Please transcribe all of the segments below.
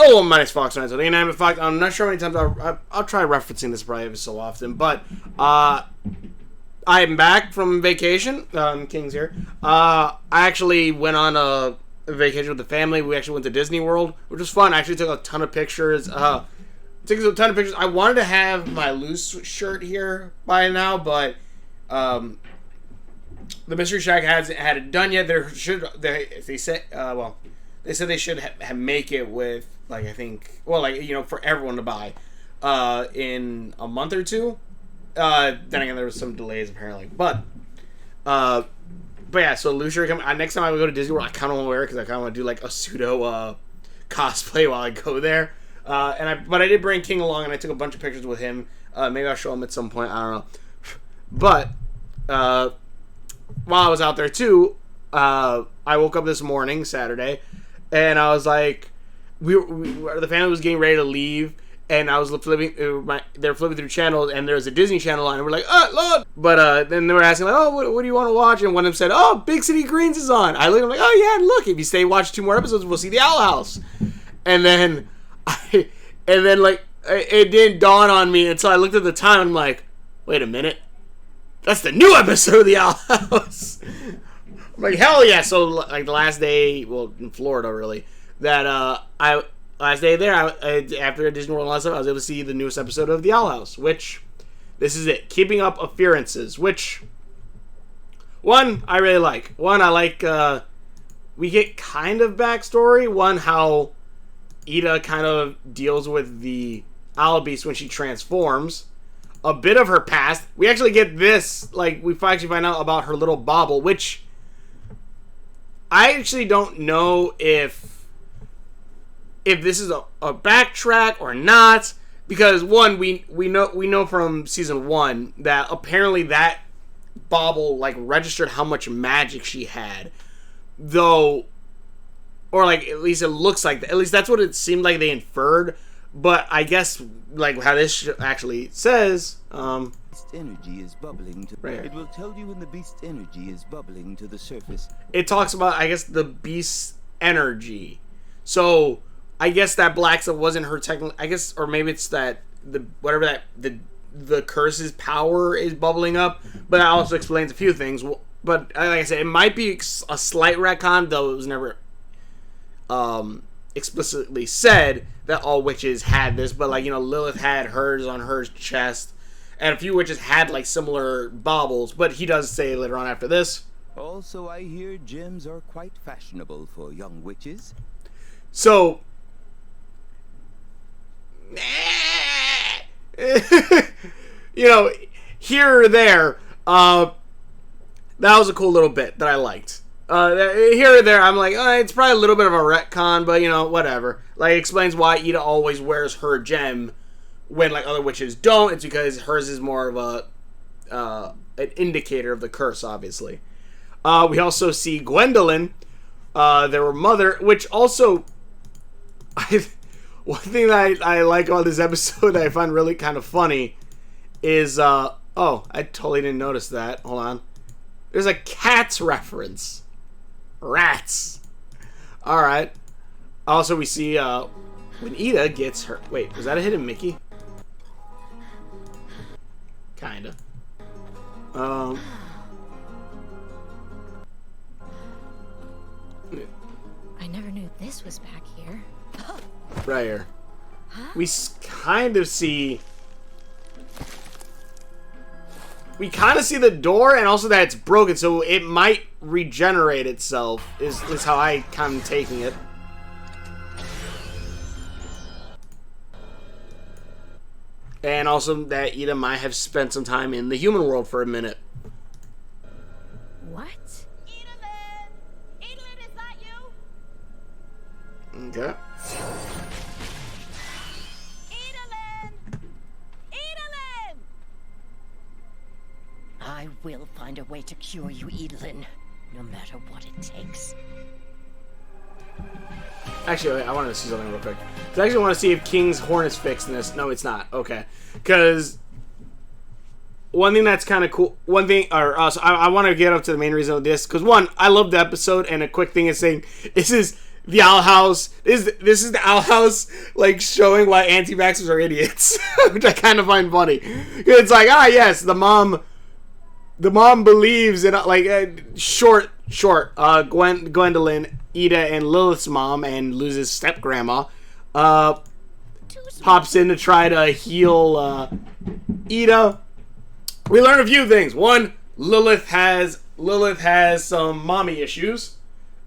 Hello, my name is Fox, and I'm Fox. I'm not sure how many times I'll try referencing this probably every so often, but I'm back from vacation. King's here. I actually went on a vacation with the family. We actually went to Disney World, which was fun. I actually took a ton of pictures. I wanted to have my loose shirt here by now, but the Mystery Shack hasn't had it done yet. They said they should make it with, like, I think, well, like, you know, for everyone to buy in a month or two. Then again, there was some delays apparently, but yeah. So loose shirt coming. Next time I go to Disney World, I kind of want to wear it because I kind of want to do like a pseudo cosplay while I go there. But I did bring King along, and I took a bunch of pictures with him. Maybe I'll show him at some point. I don't know. But while I was out there too, I woke up this morning, Saturday, and I was like, the family was getting ready to leave, and I was flipping. They're flipping through channels, and there's a Disney Channel on, and we're like, oh, Lord! But then they were asking, like, oh, what do you want to watch? And one of them said, oh, Big City Greens is on. I looked, I'm like, oh yeah, and look, if you stay watch 2 more episodes, we'll see the Owl House. And then it didn't dawn on me until I looked at the time. I'm like, wait a minute, that's the new episode of the Owl House. I'm like, hell yeah! So like the last day, well, in Florida really, that last day there, after Disney World and all that stuff, I was able to see the newest episode of the Owl House, which this is it, Keeping Up Appearances, which one I really like. One I like. We get kind of backstory. One, how Ida kind of deals with the Owl Beast when she transforms. A bit of her past. We actually get this, like, we actually find out about her little bauble, which I actually don't know if this is a backtrack or not, because one, we know from season 1 that apparently that bauble, like, registered how much magic she had, though, or like at least it looks like that. At least that's what it seemed like they inferred. But I guess, like, how this actually says, beast energy is bubbling to right here. It will tell you when the beast energy is bubbling to the surface. It talks about, I guess, the beast's energy. So I guess that black stuff wasn't her technical. I guess, or maybe it's that the curse's power is bubbling up. But that also explains a few things. But like I said, it might be a slight retcon, though it was never explicitly said that all witches had this. But, like, you know, Lilith had hers on her chest, and a few witches had, like, similar baubles. But he does say later on after this. Also, I hear gems are quite fashionable for young witches. So, you know, here or there, that was a cool little bit that I liked. Here or there, I'm like, it's probably a little bit of a retcon, but, you know, whatever. Like, it explains why Ida always wears her gem when, like, other witches don't. It's because hers is more of an indicator of the curse, obviously. We also see Gwendolyn, their mother, which also, one thing that I like about this episode that I find really kind of funny is, oh, I totally didn't notice that. Hold on. There's a Cats reference. Rats. Alright. Also, we see, when Ida gets her... Wait, was that a hidden Mickey? Kinda. I never knew this was back here. Right here. We kind of see... We kind of see the door, and also that it's broken, so it might regenerate itself, is how I kind of taking it. And also that Ida might have spent some time in the human world for a minute. What? Edelyn! Edelyn, is that you? Okay. Edelyn! Edelyn! I will find a way to cure you, Edelyn, no matter what it takes. Actually, I wanted to see something real quick. I actually want to see if King's horn is fixed in this. No, it's not. Okay. Because one thing that's kind of cool, so I want to get up to the main reason of this, because one, I love the episode, and a quick thing is saying, this is the Owl House. This is the Owl House, like, showing why anti-vaxxers are idiots, which I kind of find funny. It's like, yes, the mom believes in, like, Gwendolyn, Ida, and Lilith's mom, and Luz's step-grandma, pops in to try to heal, Ida. We learn a few things. One, Lilith has some mommy issues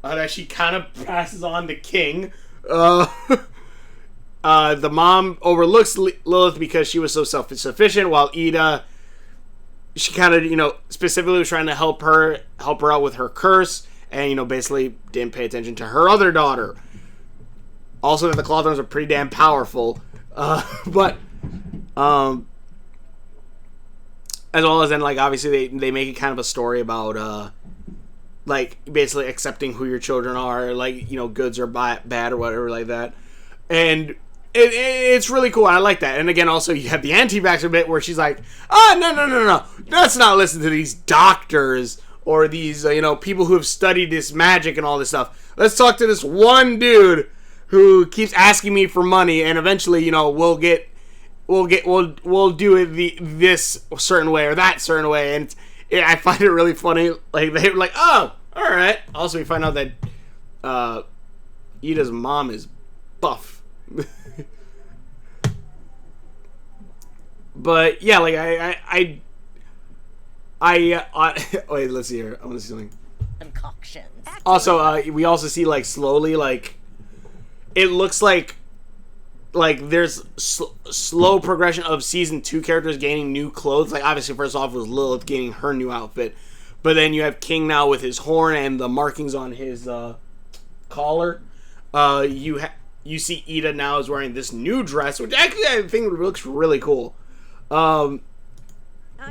that she kind of passes on to King. The mom overlooks Lilith because she was so self-sufficient, while Ida, she kind of, specifically was trying to help her out with her curse, and, basically didn't pay attention to her other daughter. Also, that the Clawthorns are pretty damn powerful. But as well as then, like, obviously they make it kind of a story about, like, basically accepting who your children are, like, goods or bad or whatever like that. And it's really cool. I like that. And again, also, you have the anti-vaxxer bit where she's like, no. Let's not listen to these doctors or these, people who have studied this magic and all this stuff. Let's talk to this one dude who keeps asking me for money, and eventually, we'll do it this certain way or that certain way. And I find it really funny. Like, they were like, oh, all right. Also, we find out that Ida's mom is buff. But yeah, like wait, let's see here. I want to see something. Concoctions. Also, we also see, like, slowly, like, it looks like there's slow progression of season 2 characters gaining new clothes. Like, obviously, first off was Lilith gaining her new outfit, but then you have King now with his horn and the markings on his collar. You see Ida now is wearing this new dress, which actually I think looks really cool. I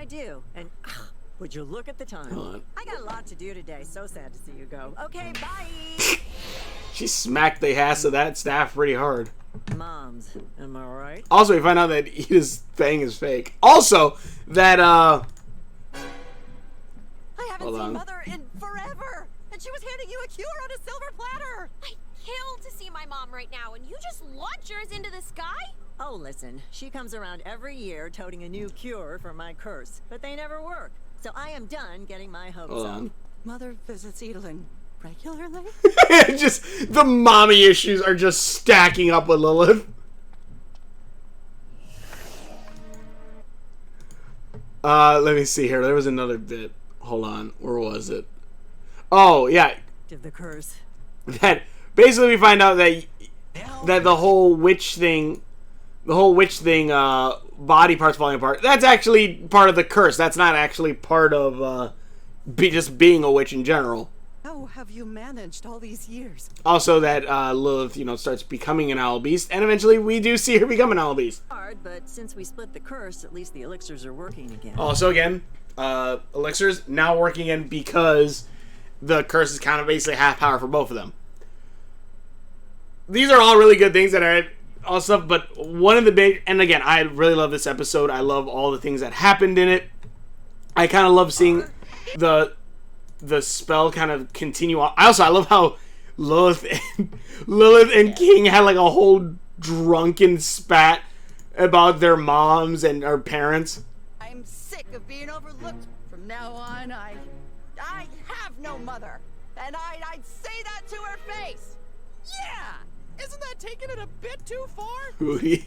do, and would you look at the time? I got a lot to do today. So sad to see you go. Okay, bye. She smacked the ass of that staff pretty hard. Moms, am I right? Also, we find out that Ida's thing is fake. Also, that I haven't seen Mother in forever, and she was handing you a cure on a silver platter. I kill to see my mom right now, and you just launch yours into the sky? Oh, listen, she comes around every year toting a new cure for my curse, but they never work. So I am done getting my hopes up. Mother visits Edelin regularly? Just the mommy issues are just stacking up with Lilith. Let me see here. There was another bit. Hold on. Where was it? Oh, yeah. Did the curse. That basically we find out that the whole witch thing, body parts falling apart, that's actually part of the curse. That's not actually part of just being a witch in general. How have you managed all these years? Also that Lilith, starts becoming an owl beast, and eventually we do see her become an owl beast. Hard, but since we split the curse, at least the elixirs are working again. Also, again, elixirs now working again because the curse is kind of basically half power for both of them. These are all really good things that are all stuff, but one of the big, and again, I really love this episode. I love all the things that happened in it. I kind of love seeing the spell kind of continue on. I love how Lilith and King had like a whole drunken spat about their moms and our parents. I'm sick of being overlooked. From now on, I have no mother. And I'd say that to her face. Yeah! Isn't that taking it a bit too far? Hootie.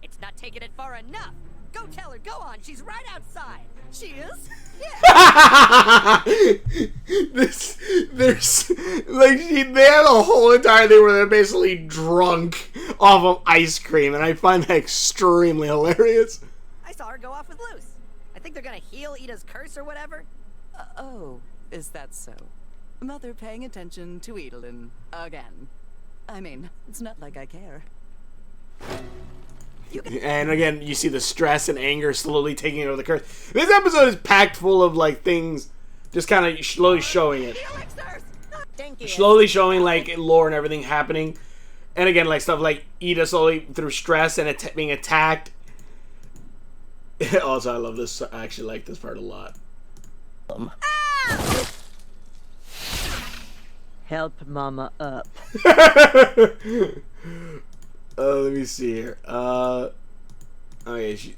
It's not taking it far enough. Go tell her, go on, she's right outside. She is? Yeah. They had a whole entire thing where they're basically drunk off of ice cream, and I find that extremely hilarious. I saw her go off with Luce. I think they're gonna heal Ida's curse or whatever. Oh, is that so? Mother paying attention to Edelin again. I mean, it's not like I care. And again, you see the stress and anger slowly taking over the curse. This episode is packed full of, like, things just kind of slowly showing it. Slowly showing, like, lore and everything happening. And again, like, stuff like Ida slowly through stress and being attacked. Also, I love this. I actually like this part a lot. Help Mama up. Let me see here. Okay.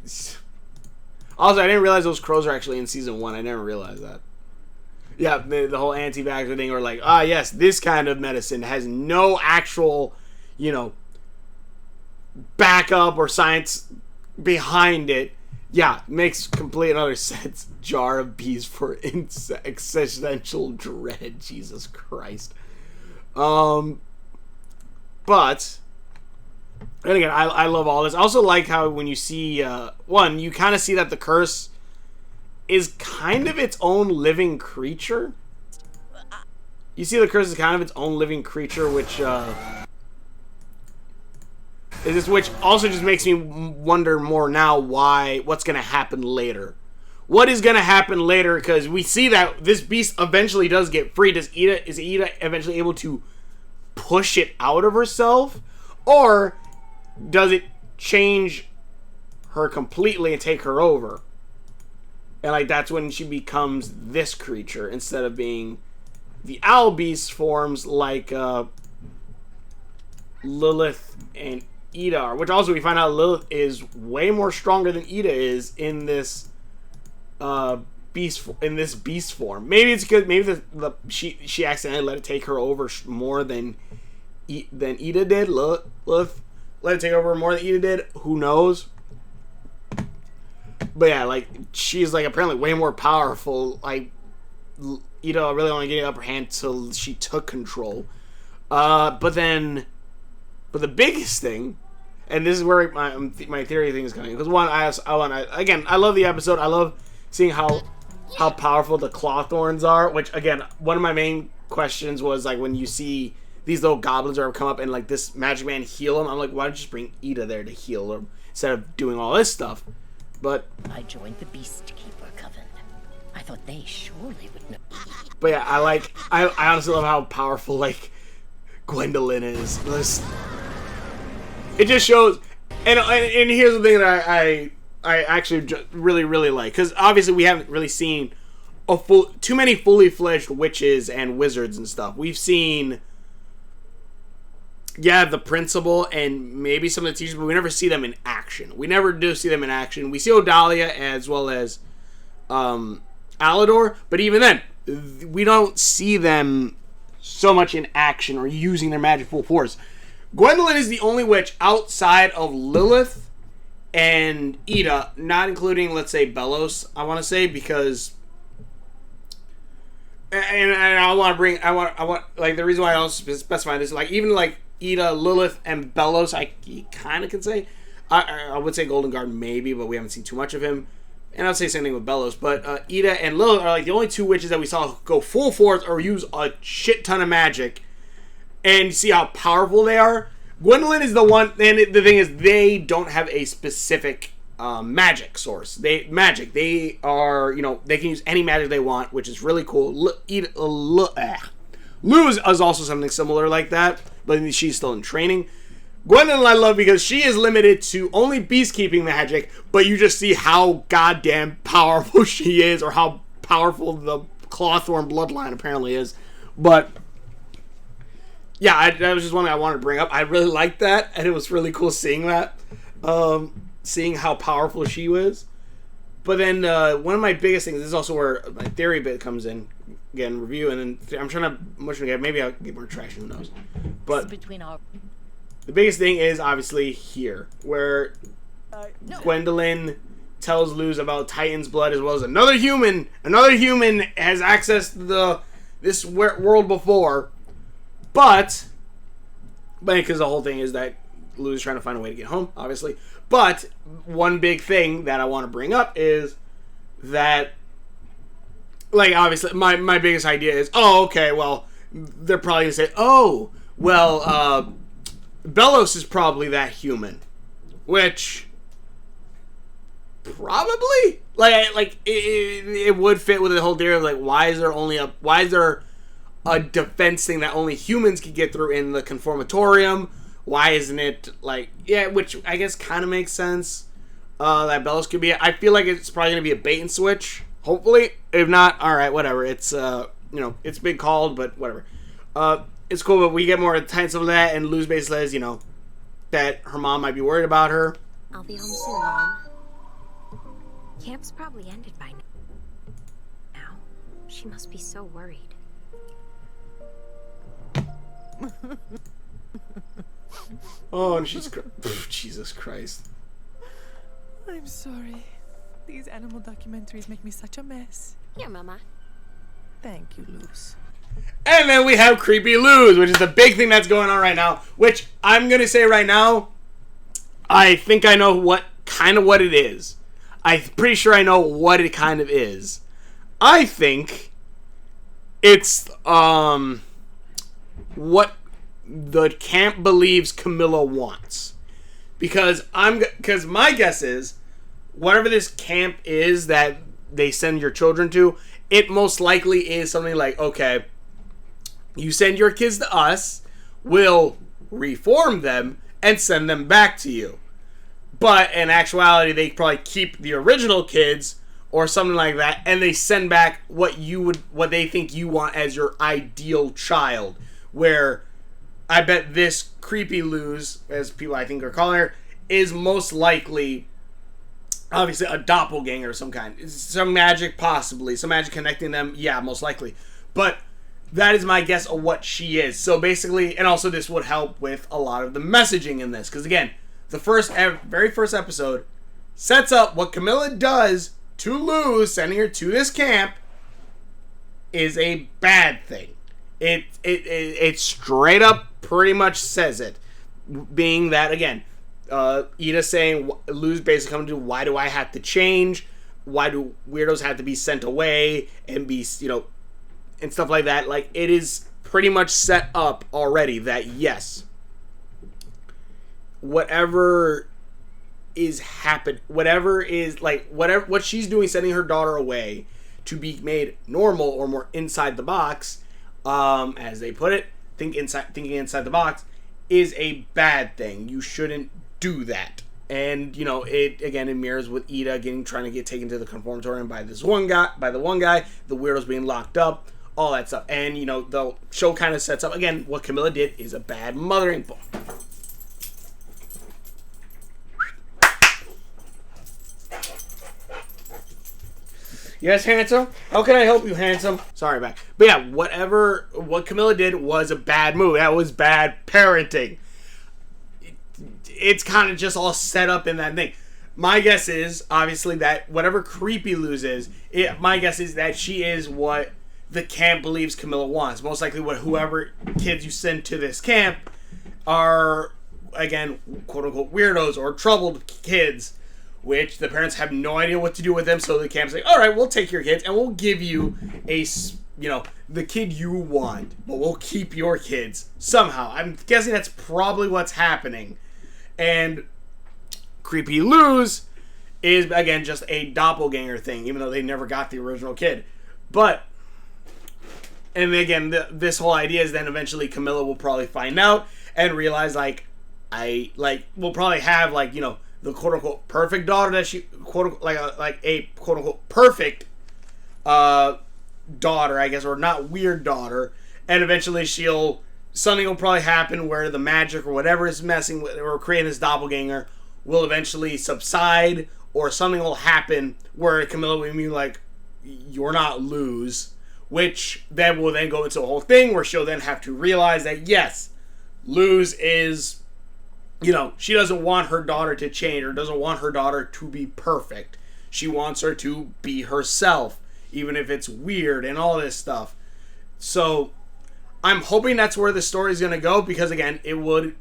Also, I didn't realize those crows are actually in season 1. I never realized that. Yeah, the whole anti-vaxxer thing, or like, yes, this kind of medicine has no actual, backup or science behind it. Yeah, makes complete and utter sense. Jar of bees for existential dread. Jesus Christ. But, and again, I love all this. I also like how when you see, you kind of see that the curse is kind of its own living creature. You see the curse is kind of its own living creature, which also just makes me wonder more now what's going to happen later. What is going to happen later? Because we see that this beast eventually does get free. Is Ida eventually able to push it out of herself? Or does it change her completely and take her over? And like that's when she becomes this creature instead of being the owl beast forms like Lilith and Ida are. Which also we find out Lilith is way more stronger than Ida is in this beast form. Maybe it's because she accidentally let it take her over more than Ida did. Lilith let it take over more than Ida did. Who knows? But yeah, like she's like apparently way more powerful. Like Ida really only getting the upper hand till she took control. But the biggest thing, and this is where my theory thing is coming, because one, I love the episode. I love seeing how powerful the Clawthorns are. Which again, one of my main questions was like when you see these little goblins are come up and like this magic man heal them. I'm like, why don't you just bring Ida there to heal them instead of doing all this stuff? But I joined the Beastkeeper Coven. I thought they surely would know. But yeah, I honestly love how powerful like Gwendolyn is. It just shows, and here's the thing that I actually really really like, because obviously we haven't really seen too many fully fledged witches and wizards and stuff. We've seen. Yeah, the principal and maybe some of the teachers, but we never see them in action. We never do see them in action. We see Odalia as well as Alador, but even then, we don't see them so much in action or using their magic full force. Gwendolyn is the only witch outside of Lilith and Ida, not including, let's say, Bellows, I want to say, because... And I want like, the reason why I don't specify this, like, even, like, Ida, Lilith, and Bellows, I kind of can say. I would say Golden Guard maybe, but we haven't seen too much of him. And I'd say same thing with Bellows. But Ida and Lilith are like the only two witches that we saw go full force or use a shit ton of magic. And see how powerful they are. Gwendolyn is the one, and the thing is, they don't have a specific magic source. They are, they can use any magic they want, which is really cool. Lou is also something similar like that, but she's still in training. Gwendolyn I love because she is limited to only beastkeeping magic, but you just see how goddamn powerful she is, or how powerful the Clawthorn bloodline apparently is. But yeah, that was just one thing I wanted to bring up. I really liked that, and it was really cool seeing that, seeing how powerful she was. But then one of my biggest things, this is also where my theory bit comes in. Again, review, and then I'm trying to mush it again. Maybe I'll get more traction, who knows. But the biggest thing is obviously here, where Gwendolyn tells Luz about Titan's blood, as well as another human has access to this world before. But because the whole thing is that Luz is trying to find a way to get home, obviously. But one big thing that I want to bring up is that, like, obviously, my biggest idea is, okay, well, they're probably going to say, Bellows is probably that human. Which, probably? Like it would fit with the whole theory of, like, why is there a defense thing that only humans can get through in the Conformatorium? Why isn't it, like, yeah, which I guess kind of makes sense, that Bellows could be. I feel like it's probably going to be a bait and switch. Hopefully. If not, alright, whatever. It's, it's been called, but whatever. It's cool, but we get more intense of that, and Luz basically says, you know, that her mom might be worried about her. I'll be home soon, Mom. Camp's probably ended by now. She must be so worried. Oh, and she's Jesus Christ. I'm sorry. These animal documentaries make me such a mess. Here, Mama. Thank you, Luz. And then we have Creepy Luz, which is the big thing that's going on right now. Which I'm gonna say right now, I think I know what it is. I'm pretty sure I know what it kind of is. I think it's what the camp believes Camilla wants. Because my guess is whatever this camp is that they send your children to, it most likely is something like, okay, you send your kids to us, we'll reform them and send them back to you. But in actuality, they probably keep the original kids or something like that, and they send back what they think you want as your ideal child. Where I bet this Creepy Luz, as people I think are calling her, is most likely, obviously, a doppelganger of some kind. Some magic, possibly. Some magic connecting them, yeah, most likely. But that is my guess of what she is. So basically, and also this would help with a lot of the messaging in this. Because again, the very first episode sets up what Camilla does to Luz, sending her to this camp, is a bad thing. It straight up pretty much says it. Being that, again, Ida saying, Luz basically coming to, why do I have to change? Why do weirdos have to be sent away and be, you know, and stuff like that. Like, it is pretty much set up already that, yes, whatever what she's doing, sending her daughter away to be made normal or more inside the box, as they put it, thinking inside the box, is a bad thing. You shouldn't do that. And, you know, it mirrors with Ida trying to get taken to the conformatorium by the one guy, the weirdos being locked up, all that stuff. And, you know, the show kind of sets up, again, what Camilla did is a bad mothering fault. Yes, handsome? How can I help you, handsome? Sorry, back. But yeah, what Camilla did was a bad move. That was bad parenting. It's kind of just all set up in that thing. My guess is, obviously, that whatever Creepy Luz is, my guess is that she is what the camp believes Camilla wants. Most likely what whoever kids you send to this camp are, again, quote-unquote weirdos or troubled kids, which the parents have no idea what to do with them, so the camp's like, all right, we'll take your kids, and we'll give you the kid you want, but we'll keep your kids somehow. I'm guessing that's probably what's happening. And Creepy Luz is, again, just a doppelganger thing, even though they never got the original kid. But, and again, this whole idea is then eventually Camilla will probably find out and realize, we'll probably have, the quote-unquote perfect daughter that she, a quote-unquote perfect daughter, I guess, or not weird daughter, and eventually something will probably happen where the magic or whatever is messing with or creating this doppelganger will eventually subside, or something will happen where Camilla will be like, you're not Luz, which then will then go into a whole thing where she'll then have to realize that, yes, Luz is, she doesn't want her daughter to change or doesn't want her daughter to be perfect. She wants her to be herself, even if it's weird and all this stuff. So I'm hoping that's where the story's going to go, because, again, it would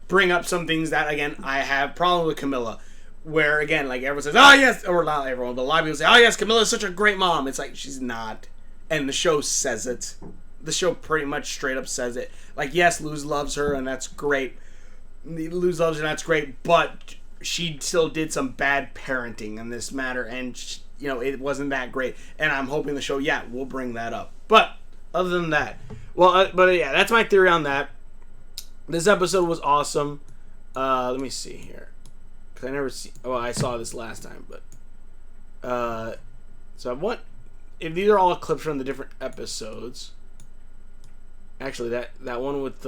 bring up some things that, again, I have problem with Camilla. Where, again, everyone says, oh, yes, or not everyone, but a lot of people say, oh, yes, Camilla's such a great mom. It's like, she's not. And the show says it. The show pretty much straight up says it. Yes, Luz loves her, and that's great. Luz loves her, and that's great, but she still did some bad parenting in this matter, and, it wasn't that great. And I'm hoping the show, will bring that up. But other than that, that's my theory on that. This episode was awesome. Let me see here. I saw this last time, but if these are all clips from the different episodes, actually, that one with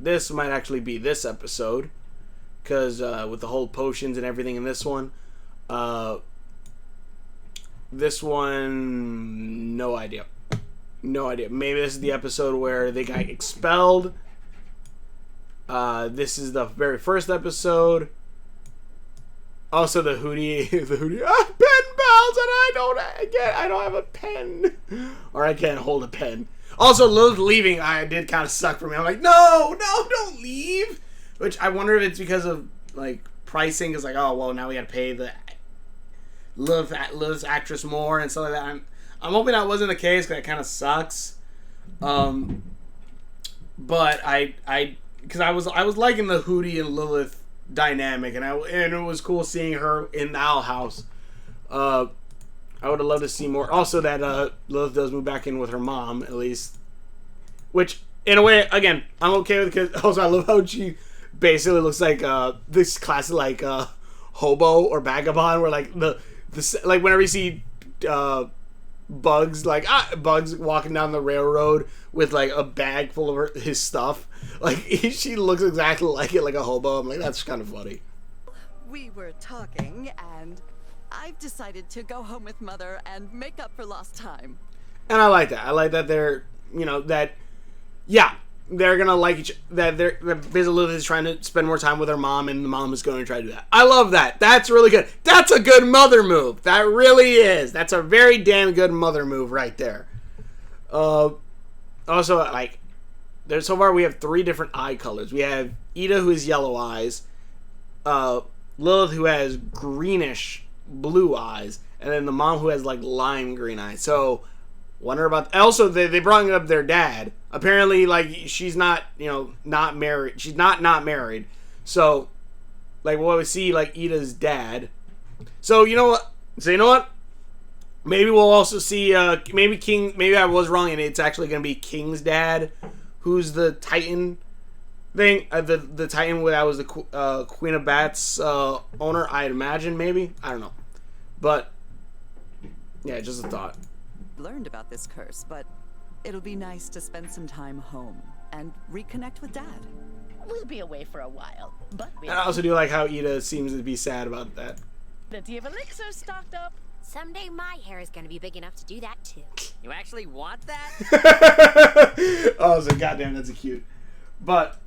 this might actually be this episode, because with the whole potions and everything in this one, no idea. Maybe this is the episode where they got expelled. This is the very first episode. Also, the Hootie, pen pals, and I don't have a pen, or I can't hold a pen. Also, Lilith leaving, I did kind of suck for me. I'm like, no, don't leave. Which I wonder if it's because of like pricing. It's like, oh well, now we got to pay the Lilith's actress more and stuff like that. I'm hoping that wasn't the case, because it kind of sucks. But because I was liking the Hootie and Lilith dynamic, and it was cool seeing her in the Owl House. I would have loved to see more. Also, that Lilith does move back in with her mom, at least. Which, in a way, again, I'm okay with, because also I love how she basically looks like this classic like hobo or vagabond, where like like whenever you see Bugs walking down the railroad with like a bag full of his stuff, like she looks exactly like it, like a hobo. I'm like, that's kind of funny. We were talking, and I've decided to go home with Mother and make up for lost time. And I like that. I like that they're, they're gonna like that basically Lilith is trying to spend more time with her mom, and the mom is going to try to do that. I love that. That's really good. That's a good mother move. That really is. That's a very damn good mother move right there. Also, like, there's so far we have 3 different eye colors. We have Ida, who has yellow eyes, Lilith, who has greenish blue eyes, and then the mom, who has like lime green eyes. So wonder about. Also, they brought up their dad. Apparently, like, she's not, not married. She's not married. So, like, we'll always see like Ida's dad. So you know what? Maybe we'll also see. Maybe King. Maybe I was wrong, and it's actually gonna be King's dad, who's the Titan thing. The Titan that was the Queen of Bats owner. I'd imagine. Maybe, I don't know. But yeah, just a thought. Learned about this curse, but it'll be nice to spend some time home and reconnect with Dad. We'll be away for a while, but And I also do like how Ida seems to be sad about that. plenty of elixirs stocked up. Someday my hair is gonna be big enough to do that too. You actually want that? Oh, so goddamn, that's a cute. But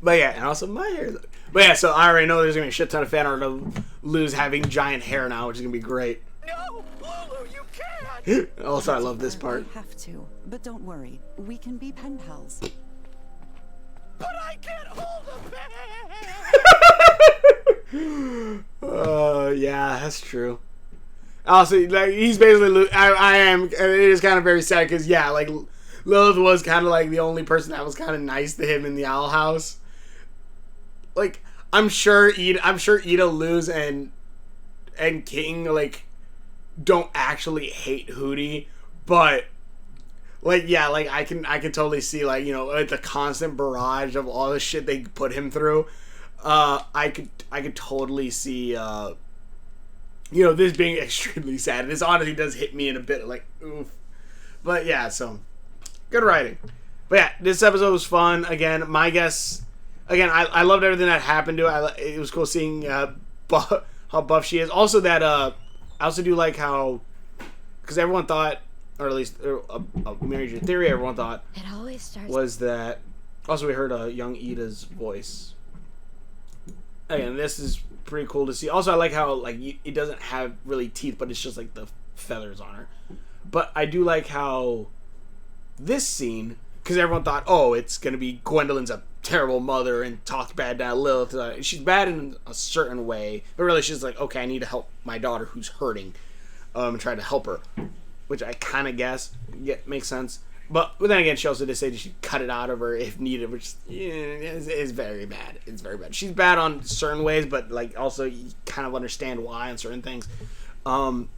yeah, and also my hair. But yeah, so I already know there's gonna be a shit ton of fan art of Luz having giant hair now, which is gonna be great. No, Lulu, you can't! Also, I love this part. We have to, but don't worry. We can be pen pals. But I can't hold a pen! Yeah, that's true. Also, like, he's basically, I am, it is kind of very sad, because, yeah, like, Lilith was kind of, like, the only person that was kind of nice to him in the Owl House. Like, I'm sure Ida, Luz, and King, like, don't actually hate Hootie, but, like, yeah, like, I can totally see, like, like, the constant barrage of all the shit they put him through. I could totally see, this being extremely sad. This honestly does hit me in a bit, like, oof. But yeah, so, good writing. But yeah, this episode was fun. Again, my guess, I loved everything that happened to it. It was cool seeing how buff she is. Also that, I also do like how, because everyone thought, or at least a major theory everyone thought, It always starts. was that, also we heard young Ida's voice. Again, this is pretty cool to see. Also, I like how, like, it doesn't have really teeth, but it's just, like, the feathers on her. But I do like how this scene, because everyone thought, oh, it's going to be Gwendolyn's a terrible mother and talks bad to Lilith. She's bad in a certain way, but really she's like, okay, I need to help my daughter who's hurting, and try to help her, which I kind of guess makes sense. But then again, she also did say that she'd cut it out of her if needed, which is very bad. It's very bad. She's bad on certain ways, but, like, also you kind of understand why on certain things. And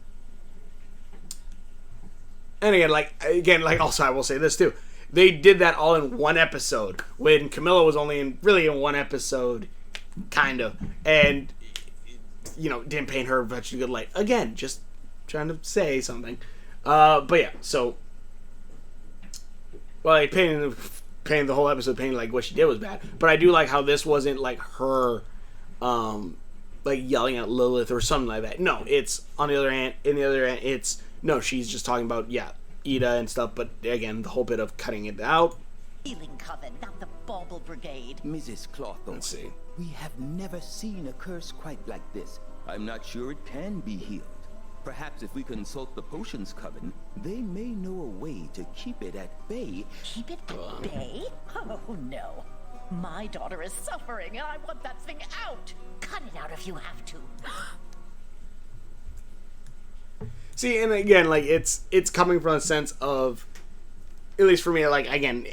again, also I will say this too. They did that all in one episode when Camilla was only in one episode, kind of, and didn't paint her such a good light. Again, just trying to say something. But yeah, so. Well, like painting the whole episode, painting like what she did was bad. But I do like how this wasn't like her, like yelling at Lilith or something like that. No, it's on the other hand. In the other hand, it's no. She's just talking about Ida and stuff. But again, the whole bit of cutting it out. Healing Coven, not the Bauble Brigade. Mrs. Clotho, Let's see. we have never seen a curse quite like this. I'm not sure it can be healed. Perhaps if we consult the Potions Coven, they may know a way to keep it at bay. Keep it at bay? Oh, no. My daughter is suffering, and I want that thing out. Cut it out if you have to. See, and again, like it's coming from a sense of, at least for me, like again,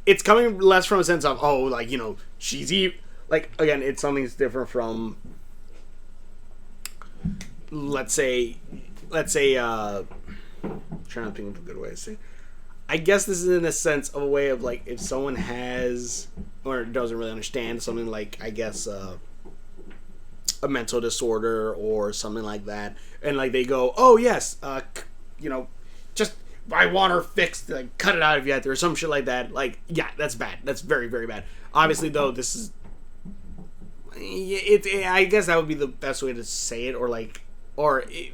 it's coming less from a sense of like she's evil. Like again, it's something that's different from, let's say, trying to think of a good way to say. I guess this is in a sense of a way of like if someone has or doesn't really understand something like I guess a mental disorder or something like that, and like they go, oh yes, just I want her fixed, like cut it out if you have to or some shit like that. Like that's bad. That's very very bad. Obviously though, this is I guess that would be the best way to say it, or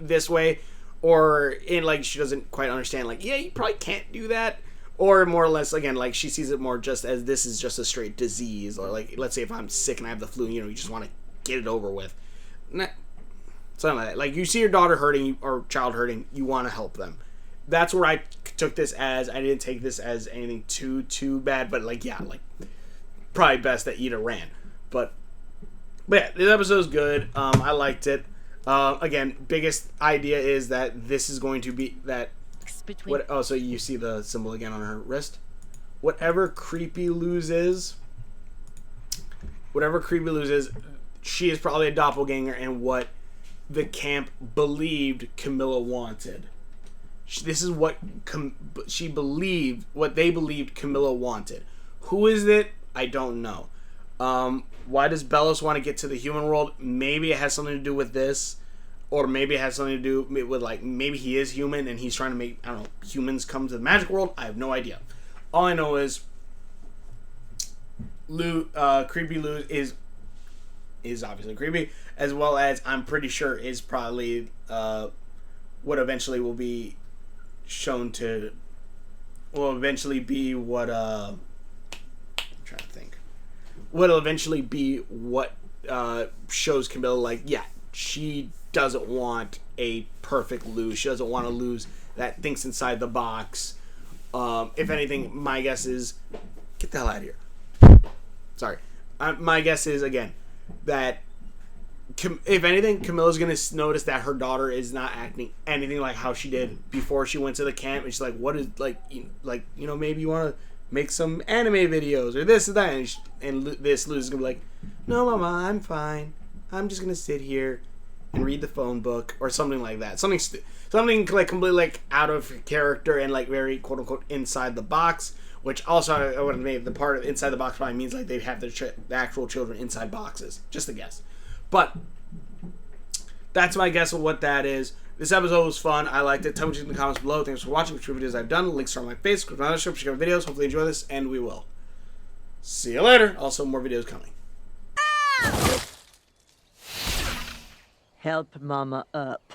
this way. Or in like she doesn't quite understand, like you probably can't do that, or more or less again like she sees it more just as this is just a straight disease, or like let's say if I'm sick and I have the flu, you just want to get it over with, something like that. Like you see your daughter hurting or child hurting, you want to help them. That's where I took this as. I didn't take this as anything too bad, but like probably best that Ida ran, but yeah, this episode is good. I liked it. Again, biggest idea is that this is going to be that. So you see the symbol again on her wrist. Whatever Creepy Luz is, she is probably a doppelganger, and what the camp believed Camilla wanted. This is what she believed. What they believed Camilla wanted. Who is it? I don't know. Why does Bellos want to get to the human world? Maybe it has something to do with this, or maybe it has something to do with like maybe he is human and he's trying to make humans come to the magic world. I have no idea. All I know is Creepy Lou is obviously creepy, as well as I'm pretty sure is probably what eventually will be shown to will eventually be what I'm trying to think. What'll eventually be what shows Camilla like, she doesn't want a perfect lose. She doesn't want to lose that thinks inside the box. If anything, my guess is get the hell out of here. Sorry. My guess is again that if anything, Camilla's gonna notice that her daughter is not acting anything like how she did before she went to the camp, and she's like, "What is maybe you want to make some anime videos or this and that," and this Luz is gonna be like, "No, Mama, I'm fine. I'm just gonna sit here and read the phone book," or something like that. Something like completely like out of character and like very quote unquote inside the box. Which also I would have made the part of inside the box probably means like they have the actual children inside boxes. Just a guess, but that's my guess of what that is. This episode was fun. I liked it. Tell me what you think in the comments below. Thanks for watching. Which videos I've done. Links are on my Facebook, my other show, check out videos. Hopefully you enjoy this, and we will. See you later. Also, more videos coming. Help Mama up.